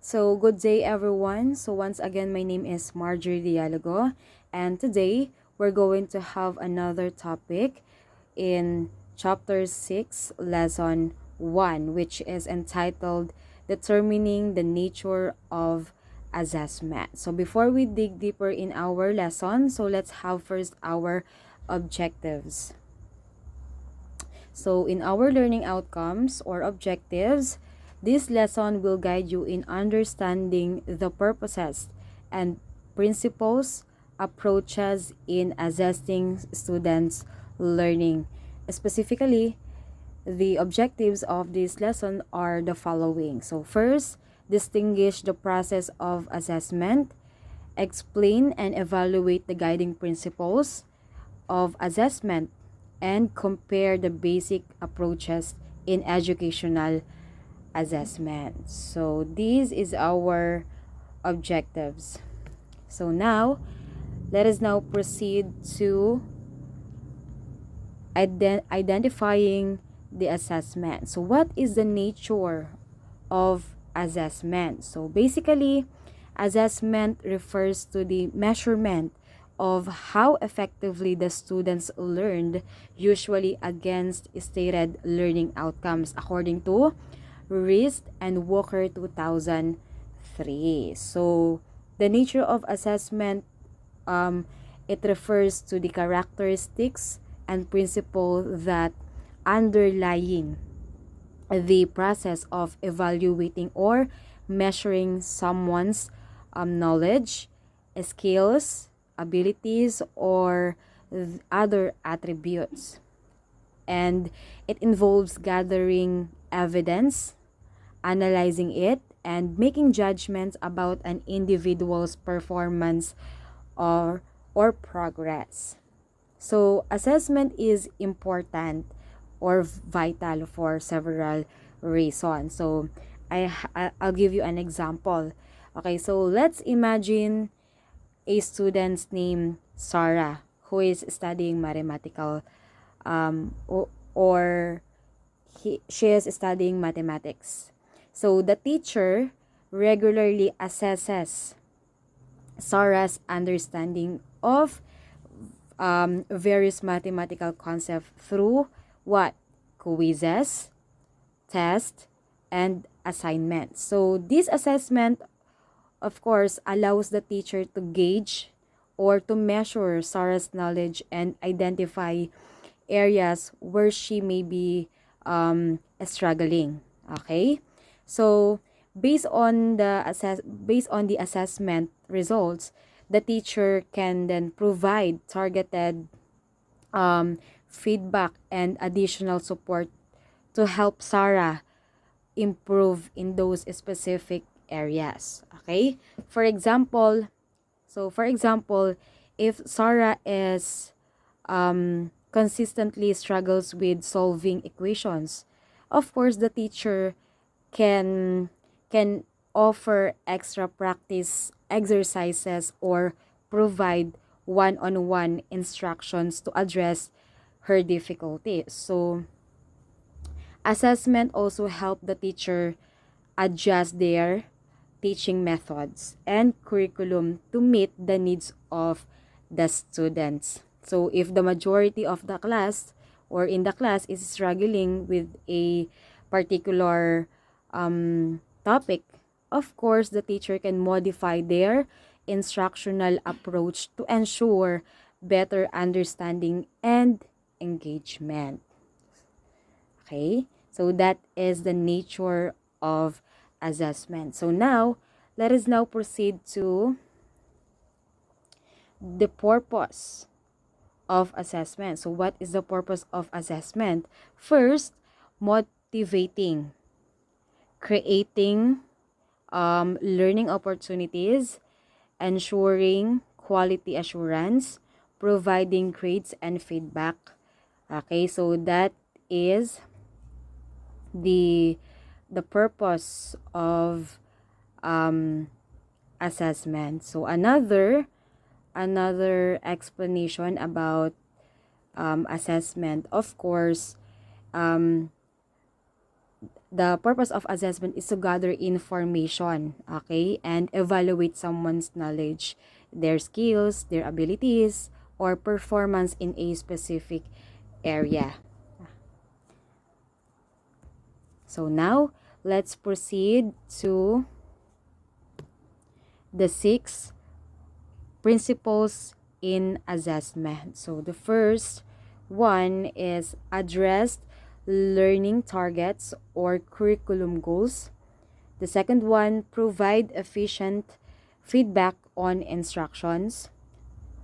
So, good day everyone. So, once again, my name is Marjorie Dialogo, and today we're going to have another topic in Chapter 6, Lesson 1, which is entitled Determining the Nature of Assessment. So, before we dig deeper in our lesson, so let's have first our objectives. So, in our learning outcomes or objectives, this lesson will guide you in understanding the purposes and principles, approaches in assessing students' learning. Specifically, the objectives of this lesson are the following. So, first, distinguish the process of assessment, explain and evaluate the guiding principles of assessment, and compare the basic approaches in educational assessment. So this is our objectives. So now, let us now proceed to identifying the assessment. So what is the nature of assessment? So basically, assessment refers to the measurement of how effectively the students learned, usually against stated learning outcomes according to Rist and Walker 2003. So the nature of assessment, it refers to the characteristics and principle that underlying the process of evaluating or measuring someone's knowledge, skills, abilities, or other attributes. And it involves gathering evidence, analyzing it, and making judgments about an individual's performance or progress. So, assessment is important or vital for several reasons. So, I'll give you an example. Okay, so let's imagine a student's name Sarah who is studying mathematical or she is studying mathematics. So, the teacher regularly assesses Sarah's understanding of various mathematical concepts through what? Quizzes, tests, and assignments. So this assessment, of course, allows the teacher to gauge or to measure Sarah's knowledge and identify areas where she may be struggling. Okay? So based on the assessment results, the teacher can then provide targeted feedback and additional support to help Sarah improve in those specific areas. Okay? For example, if Sarah is consistently struggles with solving equations, of course the teacher can offer extra practice exercises or provide one-on-one instructions to address her difficulty. So assessment also help the teacher adjust their teaching methods and curriculum to meet the needs of the students. So if the majority of the class or in the class is struggling with a particular topic, of course, the teacher can modify their instructional approach to ensure better understanding and engagement. Okay? So that is the nature of assessment. So now, let us now proceed to the purpose of assessment. So what is the purpose of assessment? First, motivating, creating learning opportunities, ensuring quality assurance, providing grades and feedback. Okay, so that is the purpose of assessment. So another explanation about assessment, of course, The purpose of assessment is to gather information, okay, and evaluate someone's knowledge, their skills, their abilities, or performance in a specific area. So now, let's proceed to the 6 principles in assessment. So the first one is address learning targets or curriculum goals. The second one, provide efficient feedback on instructions.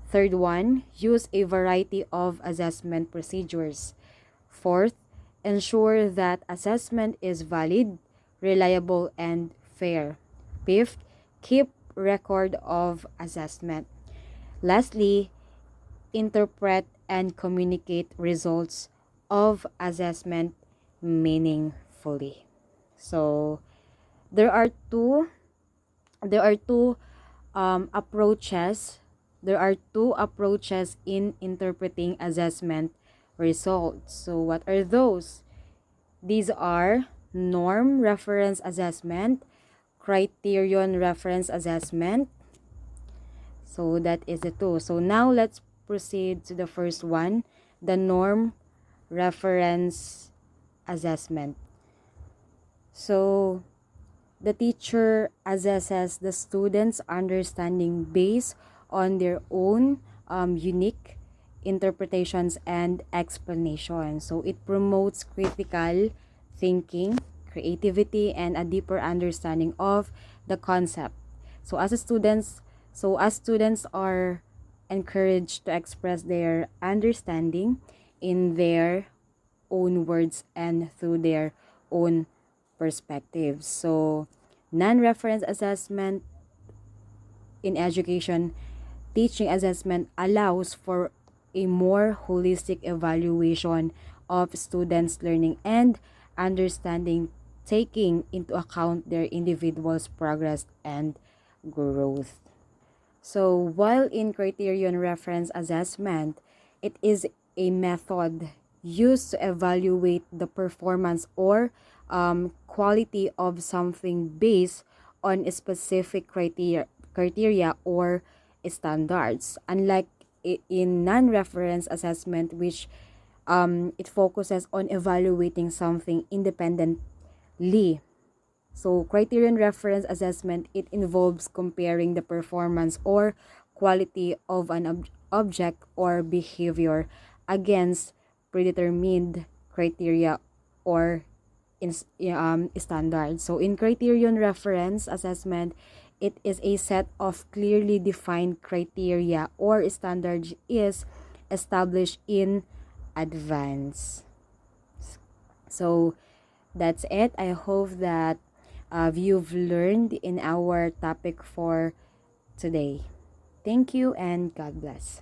Third one, use a variety of assessment procedures. Fourth, ensure that assessment is valid, reliable, and fair. Fifth, keep record of assessment. Lastly, interpret and communicate results of assessment meaningfully. So there are two there are two approaches. There are two approaches in interpreting assessment results. So what are those? These are norm reference assessment, criterion reference assessment. So that is the two. So now let's proceed to the first one, the norm reference assessment. So the teacher assesses the students' understanding based on their own unique interpretations and explanations. So it promotes critical thinking, creativity, and a deeper understanding of the concept. So as students are encouraged to express their understanding in their own words and through their own perspectives. So non-reference assessment in education, teaching assessment allows for a more holistic evaluation of students' learning and understanding, taking into account their individual's progress and growth. So while in criterion reference assessment, it is a method used to evaluate the performance or quality of something based on a specific criteria or standards. Unlike in non-reference assessment, which it focuses on evaluating something independently. So criterion reference assessment, it involves comparing the performance or quality of an object or behavior against predetermined criteria or standards. So in criterion reference assessment, it is a set of clearly defined criteria or standards is established in advance. So that's it. I hope that you've learned in our topic for today. Thank you and God bless.